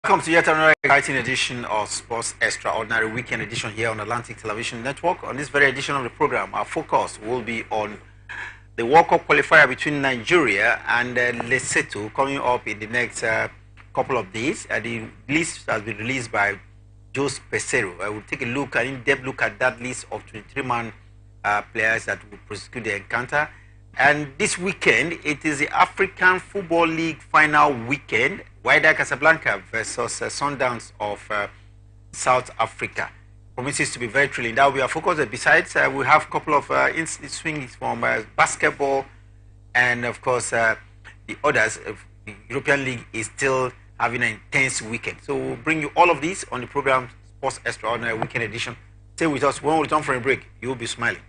Welcome to yet another exciting edition of Sports Extraordinary Weekend Edition here on Atlantic Television Network. On this very edition of the program, our focus will be on the World Cup qualifier between Nigeria and Lesotho coming up in the next couple of days. The list has been released by Jose Peseiro. I will take a look, an in-depth look at that list of 23-man players that will prosecute the encounter. And this weekend, it is the African Football League final weekend. Wydad Casablanca versus Sundowns of South Africa. Promises to be very thrilling. That will be our focus. Besides, we have a couple of swings from basketball, and of course, the others. The European League is still having an intense weekend. So we'll bring you all of these on the program, Sports Extraordinary Weekend Edition. Stay with us. When we return from a break, you will be smiling.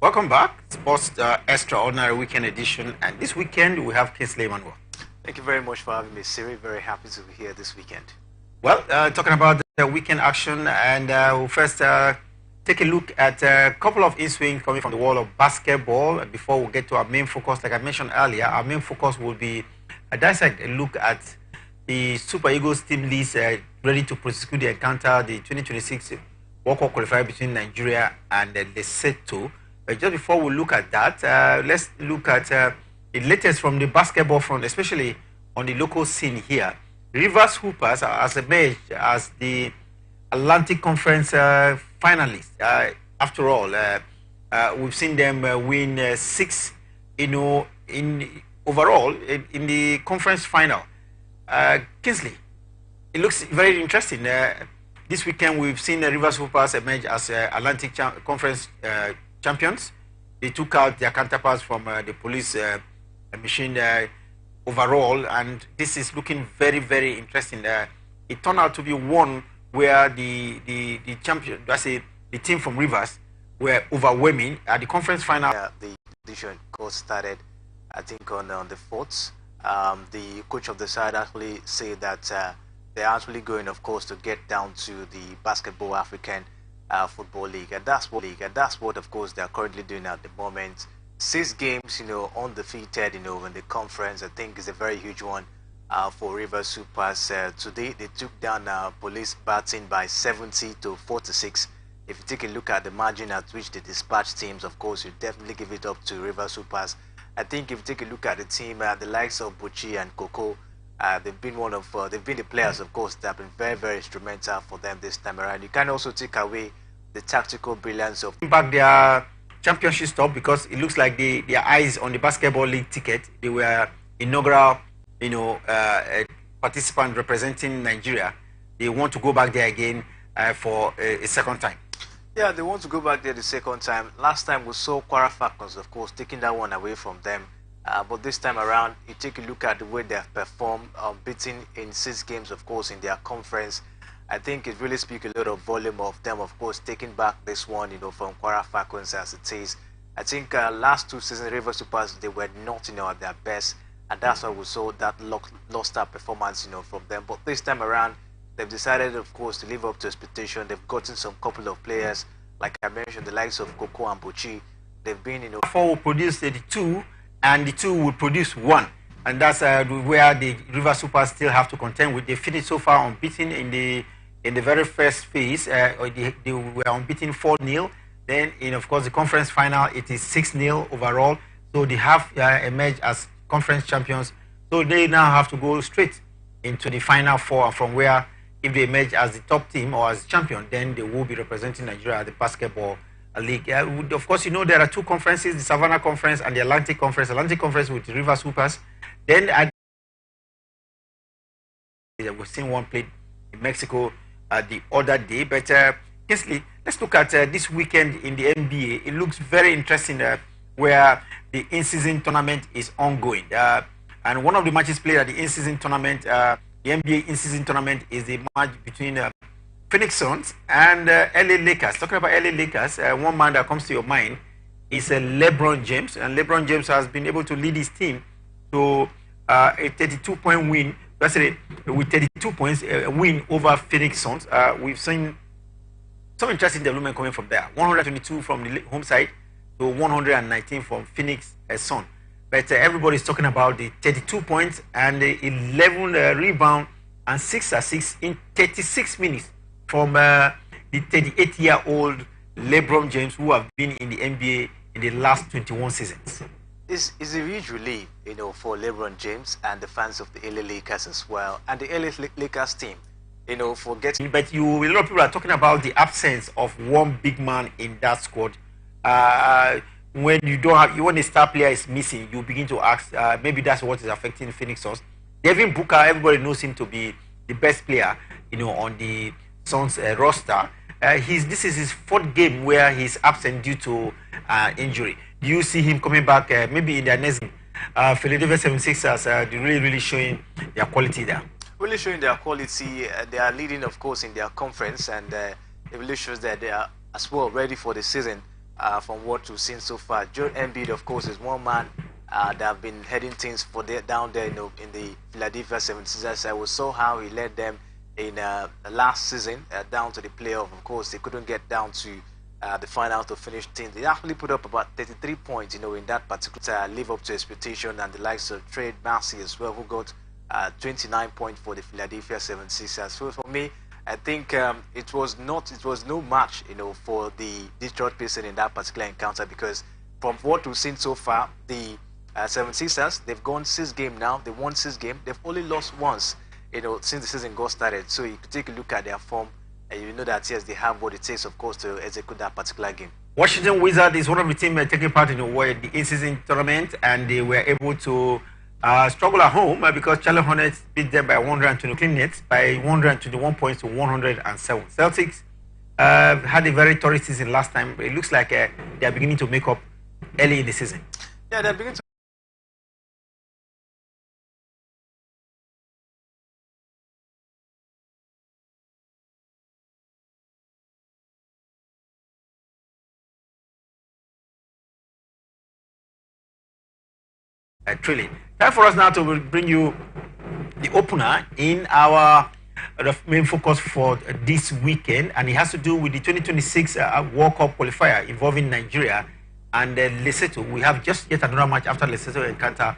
Welcome back, Sports Extraordinary Weekend Edition, and this weekend we have Kingsley Emmanuel. Thank you very much for having me, Siri. Very happy to be here this weekend. Well, talking about the weekend action, and we'll first take a look at a couple of in-swings coming from the world of basketball. Before we get to our main focus, like I mentioned earlier, our main focus will be a dissect a look at the Super Eagles team list ready to prosecute the encounter, the 2026 World Cup qualifier between Nigeria and Lesotho. But just before we look at that, let's look at the latest from the basketball front, especially on the local scene here. Rivers Hoopers has emerged as the Atlantic Conference finalists. After all, we've seen them win 6, in overall in the conference final. Kingsley, it looks very interesting. This weekend, we've seen the Rivers Hoopers emerge as Atlantic Conference champions. They took out their counterparts from the police machine overall, and this is looking very, very interesting. It turned out to be one where the champion, the team from Rivers, were overwhelming at the conference final. The edition course started, I think, on the 4th. The coach of the side actually said that they're actually going, of course, to get down to the Basketball African Football League, and that's what, of course, they're currently doing at the moment. 6 games, undefeated, in the conference. I think is a very huge one for Rivers Supers. Today they took down Police batting by 70 to 46. If you take a look at the margin at which they dispatched teams, of course, you definitely give it up to Rivers Supers. I think if you take a look at the team, the likes of Buchi and Coco, they've been the players, of course, that have been very, very instrumental for them this time around. You can also take away the tactical brilliance of back their championship stop, because it looks like their eyes on the basketball league ticket. They were inaugural, participant representing Nigeria. They want to go back there again for a second time. Yeah, they want to go back there the second time. Last time we saw Kwara Falcons, of course, taking that one away from them. But this time around, you take a look at the way they have performed, beating in 6 games, of course, in their conference. I think it really speaks a lot of volume of them, of course, taking back this one, from Kwara Falcons as it is. I think last 2 seasons, Rivers Supers, they were not, at their best, and that's why we saw that lost star performance, from them. But this time around, they've decided, of course, to live up to expectation. They've gotten some couple of players, like I mentioned, the likes of Coco and Buchi. They've been, 4 will produce the 2, and the 2 will produce 1. And that's where the River Supers still have to contend with. They finished so far unbeaten in the very first phase. They were unbeaten 4-0. Then, of course, the conference final, it is 6-0 overall. So they have emerged as conference champions. So they now have to go straight into the final 4, from where if they emerge as the top team or as champion, then they will be representing Nigeria at the basketball league. Of course, you know there are two conferences: the Savannah Conference and the Atlantic Conference. Atlantic Conference with the Rivers Hoopers. Then we've seen one played in Mexico the other day. But Kingsley, let's look at this weekend in the NBA. It looks very interesting where the in-season tournament is ongoing. And one of the matches played at the in-season tournament, the NBA in-season tournament, is the match between Phoenix Suns and LA Lakers. Talking about LA Lakers, one man that comes to your mind is LeBron James. And LeBron James has been able to lead his team to a 32-point win. Yesterday, with 32 points, a win over Phoenix Suns. We've seen some interesting development coming from there. 122 from the home side to 119 from Phoenix Suns. But everybody's talking about the 32 points and the 11 rebound and 6 assists in 36 minutes from the 38-year-old LeBron James, who have been in the NBA in the last 21 seasons. It's a huge relief, for LeBron James and the fans of the LA Lakers as well, and the LA Lakers team, for getting. But a lot of people are talking about the absence of one big man in that squad. When you don't have, when a star player is missing, you begin to ask, maybe that's what is affecting Phoenix Suns. Devin Booker, everybody knows him to be the best player, on the Suns roster. This is his fourth game where he's absent due to injury. Do you see him coming back maybe in their next game? Philadelphia 76ers, they're really showing their quality there. Really showing their quality. They are leading, of course, in their conference, and it really shows that they are as well ready for the season from what we've seen so far. Joel Embiid, of course, is one man that have been heading things down there in the Philadelphia 76ers. We saw how he led them in last season down to the playoff. Of course, they couldn't get down to the final to finish team. They actually put up about 33 points, in that particular live up to expectation, and the likes of Trey Maxey as well, who got 29 points for the Philadelphia 76ers. So for me, I think it was no match, for the Detroit Pistons in that particular encounter, because from what we've seen so far, the 76ers, they've gone 6 games now. They won 6 games. They've only lost once, since the season got started. So you could take a look at their form, and you know that yes, they have what it takes, of course, to execute that particular game. Washington Wizards is one of the teams taking part in the in-season tournament, and they were able to struggle at home because Charlotte Hornets beat them by 120 clean nets by 121 points to 107. Celtics had a very torrid season last time. It looks like they are beginning to make up early in the season. Yeah, they're beginning to. Truly. Time for us now to bring you the opener in our main focus for this weekend, and it has to do with the 2026 World Cup qualifier involving Nigeria and Lesotho. We have just yet another match after Lesotho encounter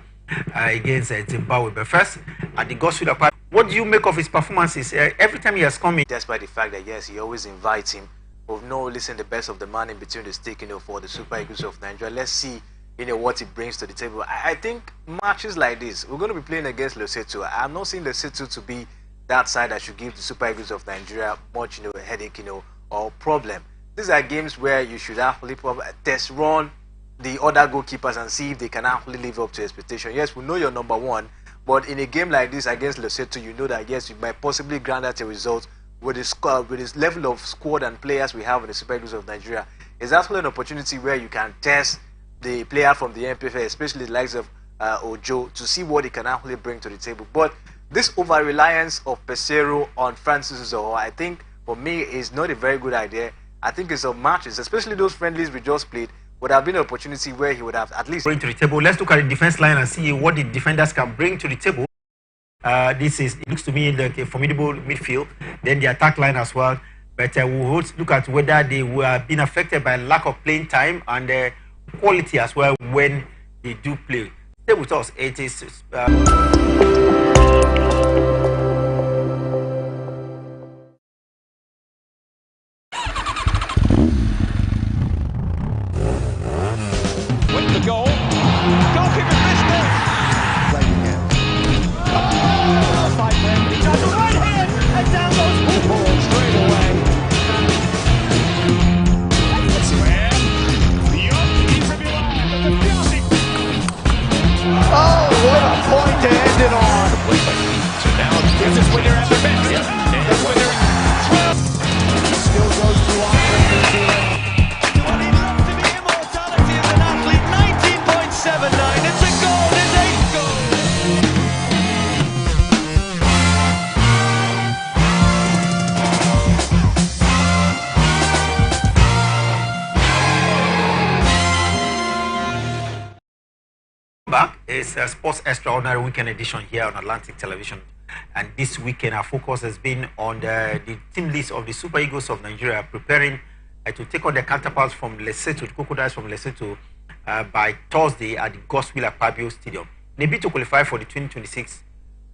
against Zimbabwe. But first, at the Godswill Park, what do you make of his performances? Every time he has come in, despite the fact that yes, he always invites him, we've not really seen the best of the man in between the stick, for the Super Eagles of Nigeria. Let's see, what it brings to the table. I think matches like this, we're going to be playing against Lesotho. I'm not seeing Lesotho to be that side that should give the Super Eagles of Nigeria much, headache, or problem. These are games where you should actually test run the other goalkeepers and see if they can actually live up to expectation. Yes, we know you're number one, but in a game like this against Lesotho, you know that yes, you might possibly grant out a result with this level of squad and players we have in the Super Eagles of Nigeria. It's actually an opportunity where you can test the player from the MPFA, especially the likes of Ojo, to see what he can actually bring to the table. But this over-reliance of Pesero on Francis Uzoho, I think, for me, is not a very good idea. I think it's some matches, especially those friendlies we just played, would have been an opportunity where he would have at least bring to the table. Let's look at the defense line and see what the defenders can bring to the table. It looks to me like a formidable midfield. Then the attack line as well. But we'll look at whether they were being affected by lack of playing time and quality as well when they do play. Stay with us. It is with the goal. Goalkeeper missed it. Play again. Oh, fight for him. He does a right hand and down goes It's a Sports Extraordinary Weekend edition here on Atlantic Television. And this weekend, our focus has been on the team list of the Super Eagles of Nigeria, preparing to take on their counterparts from Lesotho, the Crocodiles from Lesotho, by Thursday at the Godswill Akpabio Stadium. In a bid to qualify for the 2026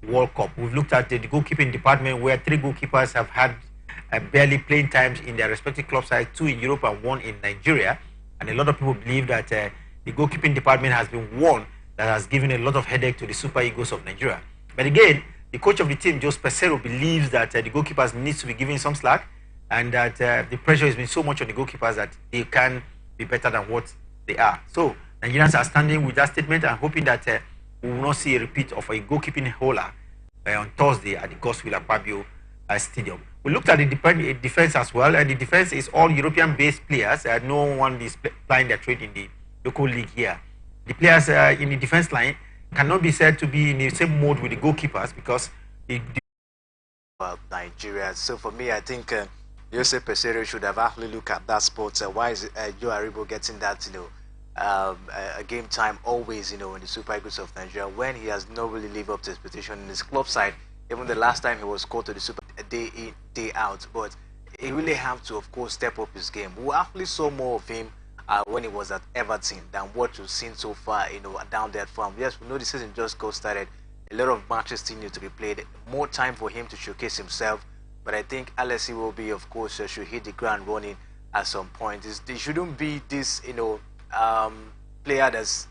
World Cup, we've looked at the goalkeeping department, where 3 goalkeepers have had barely playing times in their respective club sides, 2 in Europe and 1 in Nigeria. And a lot of people believe that the goalkeeping department has been one that has given a lot of headache to the Super Eagles of Nigeria. But again, the coach of the team, Jose Pesero, believes that the goalkeepers needs to be given some slack, and that the pressure has been so much on the goalkeepers that they can be better than what they are. So Nigerians are standing with that statement and hoping that we will not see a repeat of a goalkeeping howler on Thursday at the Godswill Akpabio Stadium. We looked at the defense as well, and the defense is all European-based players. No one is playing their trade in the local league here. The players in the defense line cannot be said to be in the same mode with the goalkeepers because Nigeria. So for me, I think Jose Pesero should have actually looked at that sport. Why is Joe Aribo getting that, a game time always, in the Super Eagles of Nigeria, when he has not really lived up to expectation in his club side? Even the last time he was called to the Super, day in, day out. But he really have to, of course, step up his game. We actually saw more of him when he was at Everton than what we've seen so far, down there at farm. Yes, we know the season just got started. A lot of matches still need to be played. More time for him to showcase himself. But I think Alessi will be, of course, should hit the ground running at some point. It shouldn't be this, player that's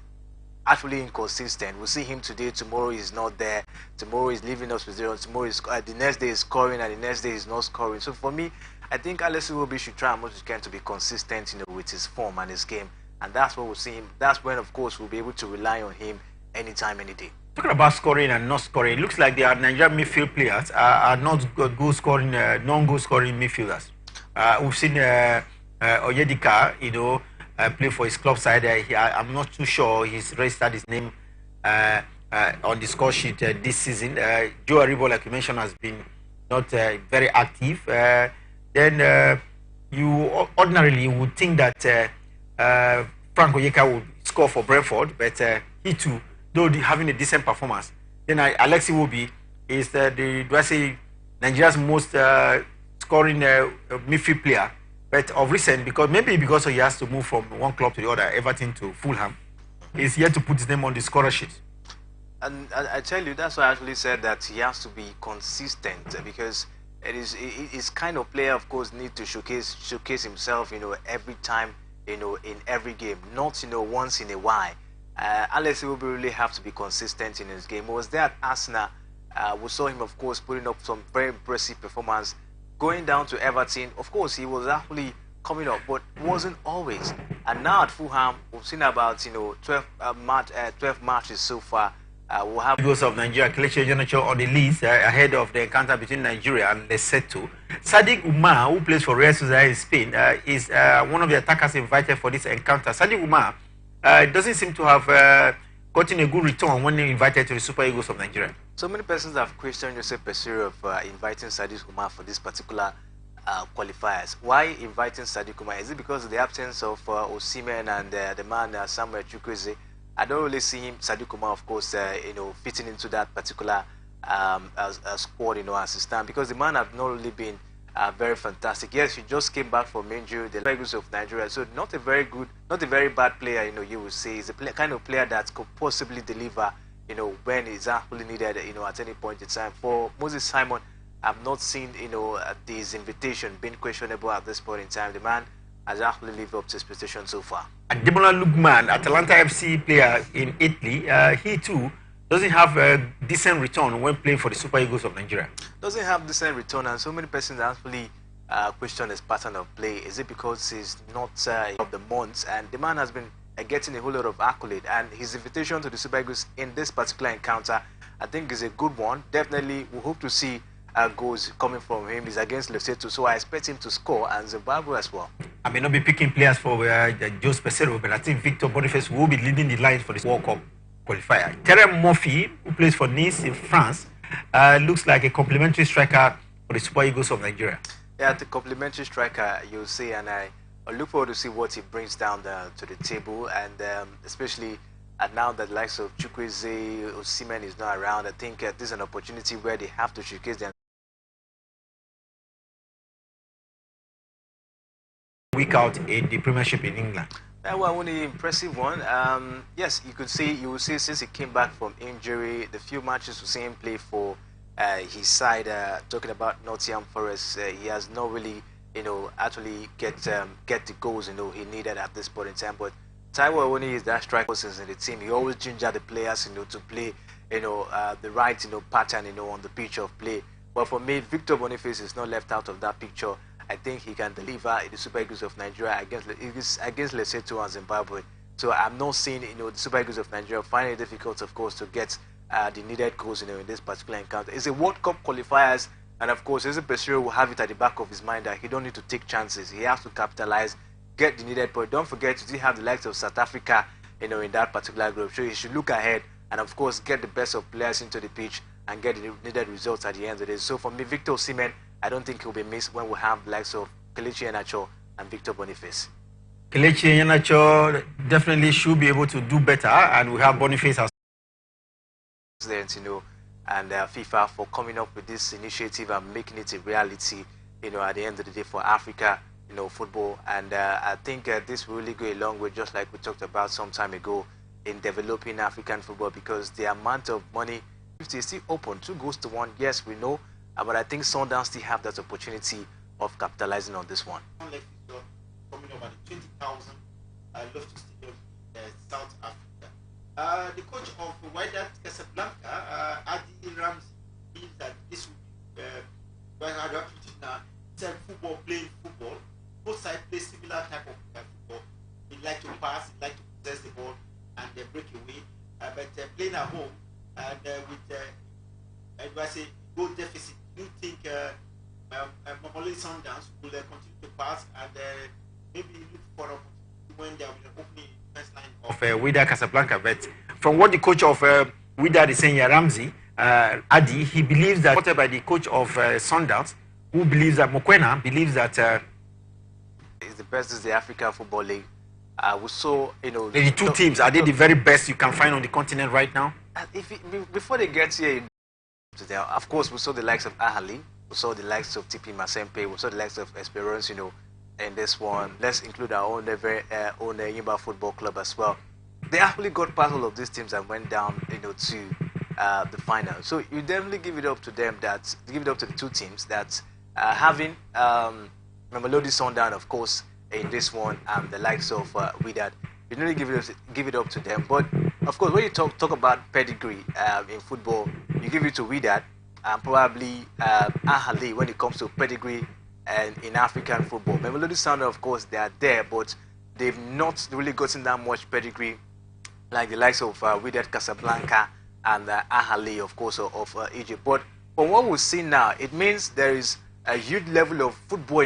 actually inconsistent. We see him today, tomorrow he's not there, tomorrow he's leaving us with 0, tomorrow is the next day is scoring, and the next day is not scoring. So for me, I think Alessi Iwobi should try as much as he can to be consistent, with his form and his game, and that's what we'll see him. That's when, of course, we'll be able to rely on him anytime, any day. Talking about scoring and not scoring, it looks like the Nigerian midfield players are not goal scoring, non-goal scoring midfielders. We've seen Oyedika, play for his club side. I'm not too sure he's registered his name on the score sheet this season. Joe Aribo, like you mentioned, has been not very active. Then you ordinarily would think that Frank Oyeka would score for Brentford, but he too, though having a decent performance. Then Alexi Iwobi is Nigeria's most scoring midfield player. But of recent, because he has to move from one club to the other, Everton to Fulham, he's yet to put his name on the scorer sheet. And I tell you, that's why I actually said that he has to be consistent, because it's kind of player, of course, need to showcase himself, every time, in every game, not, once in a while. Alex will really have to be consistent in his game. He was there at Arsenal. We saw him, of course, putting up some very impressive performance. Going down to Everton, of course, he was actually coming up, but wasn't always. And now at Fulham, we've seen about 12 matches so far. We'll have Eagles of Nigeria, Kelechi Iheanacho on the list ahead of the encounter between Nigeria and Lesotho. Sadiq Umar, who plays for Real Sociedad in Spain, is one of the attackers invited for this encounter. Sadiq Umar doesn't seem to have gotten a good return when invited to the Super Eagles of Nigeria. So many persons have questioned Jose Pesero of inviting Sadiq Umar for this particular qualifiers. Why inviting Sadiq Umar? Is it because of the absence of Osimhen and the man Samuel Chukwueze? I don't really see him, Sadiq Umar, of course, fitting into that particular squad, as it stands, because the man have not really been very fantastic. Yes, he just came back from injury, the Eagles of Nigeria, so not a very bad player, you would say. He's a kind of player that could possibly deliver, when it's actually needed, at any point in time. For Moses Simon, I've not seen, his invitation being questionable at this point in time. The man has actually lived up to his expectations so far. And Demola Lukman, Atalanta FC player in Italy, he too doesn't have a decent return when playing for the Super Eagles of Nigeria. Doesn't have decent return, and so many persons actually question his pattern of play. Is it because he's not of the months? And the man has been getting a whole lot of accolade, and his invitation to the Super Eagles in this particular encounter, I think, is a good one. Definitely, we hope to see goals coming from him. He's against Lesotho, so I expect him to score, and Zimbabwe as well. I may not be picking players for Jose Pesero, but I think Victor Boniface will be leading the lines for this World Cup qualifier. Terem Murphy, who plays for Nice in France, looks like a complementary striker for the Super Eagles of Nigeria. Yeah, the complementary striker, you'll see, and I look forward to see what he brings down to the table, and especially And now that the likes of Chukwueze, Osimhen is not around, I think this is an opportunity where they have to showcase them. Week out in the Premiership in England. That was only impressive one. Yes, you will see since he came back from injury, the few matches we see him play for his side. Talking about Nottingham Forest, he has not really, actually get the goals he needed at this point in time. But Taiwo Awoniyi is that striker in the team. He always ginger the players, to play, the right, pattern, on the pitch of play. But for me, Victor Boniface is not left out of that picture. I think he can deliver in the Super Eagles of Nigeria against Lesotho and Zimbabwe. So I'm not seeing the Super Eagles of Nigeria finding it difficult, of course, to get the needed goals in this particular encounter. It's a World Cup qualifiers, and of course, Eze Pesiro will have it at the back of his mind that he don't need to take chances. He has to capitalize, get the needed point. Don't forget to have the likes of South Africa, in that particular group. So he should look ahead and, of course, get the best of players into the pitch and get the needed results at the end of the day. So for me, Victor Osimhen, I don't think he'll be missed when we have the likes of Kelechi Iheanacho and Victor Boniface. Kelechi Iheanacho definitely should be able to do better, and we have Boniface as president, and FIFA for coming up with this initiative and making it a reality, at the end of the day for Africa, football. And I think this will really go a long way, just like we talked about some time ago, in developing African football, because the amount of money is still open. 2-1. Yes, we know. But I think Sundowns still have that opportunity of capitalizing on this one. Coming over the 20,000 Loftus Stadium in South Africa. The coach of Wydad Casablanca, Adi Ramsey, believes that this will be now. Instead of football, playing football, both sides play similar type of football. They like to pass, they like to possess the ball, and they break away. But playing at home and with I say goal deficit. Do you think Mamelodi Sundowns will continue to pass and maybe look for an opportunity when they will be opening first line of Wydad Casablanca? But from what the coach of Wydad is saying, Ramsey, Adi, he believes that, supported by the coach of Sundowns, who believes that Mokoena believes that it's the best is the African Football League. We saw, the two teams, are they the very best you can find on the continent right now? Before they get here, of course, we saw the likes of Ahali, we saw the likes of TP Mazembe, we saw the likes of Esperance, in this one. Let's include our own Yimba Football Club as well. They actually got past all of these teams and went down, to the final. So you definitely give it up to them, give it up to the two teams that having Mamelodi Sundowns, of course, in this one, and the likes of Wydad. You really give it up to them. But of course, when you talk about pedigree in football, you give it to Wydad and probably Ahali when it comes to pedigree and in African football. Mamelodi Sundowns, of course, they are there, but they've not really gotten that much pedigree like the likes of Wydad Casablanca and Ahali, of course, of Egypt. But from what we see now, it means there is a huge level of football